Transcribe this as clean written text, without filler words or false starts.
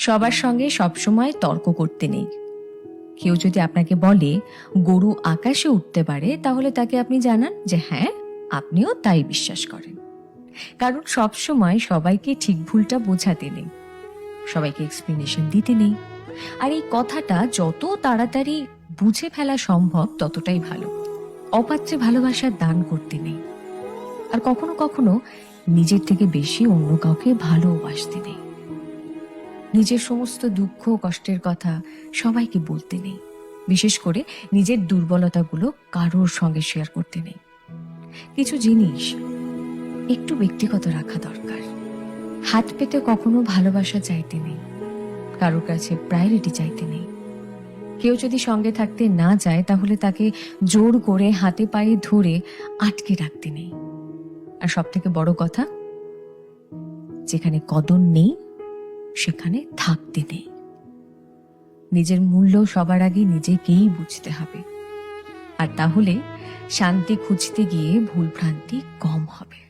সবার সঙ্গে সবসময় তর্ক করতে নেই। কেউ যদি আপনাকে বলে গরু আকাশে উঠতে পারে, তাহলে তাকে আপনি জানান যে হ্যাঁ, আপনিও তাই বিশ্বাস করেন। কারণ সবসময় সবাইকে ঠিক ভুলটা বোঝাতে নেই, সবাইকে এক্সপ্লেনেশন দিতে নেই। আর এই কথাটা যত তাড়াতাড়ি বুঝে ফেলা সম্ভব ততটাই ভালো। অপাত্রে ভালোবাসার দান করতে নেই। আর কখনো কখনো নিজের থেকে বেশি অন্য কাউকে ভালোবাসতে নেই। নিজের সমস্ত দুঃখ কষ্টের কথা সবাইকে বলতে নেই। বিশেষ করে নিজের দুর্বলতাগুলো কারোর সঙ্গে শেয়ার করতে নেই। কিছু জিনিস একটু ব্যক্তিগত রাখা দরকার। হাত পেতে কখনো ভালোবাসা চাইতে নেই, কারোর কাছে প্রায়োরিটি চাইতে নেই। কেউ যদি সঙ্গে থাকতে না চায়, তাহলে তাকে জোর করে হাতে পায়ে ধরে আটকে রাখতে নেই। আর সব থেকে বড় কথা, যেখানে কদর নেই সেখানে থাকতে নেই। নিজের মূল্য সবার আগে নিজেকেই বুঝতে হবে। আর তাহলে শান্তি খুঁজতে গিয়ে ভুল ভ্রান্তি কম হবে।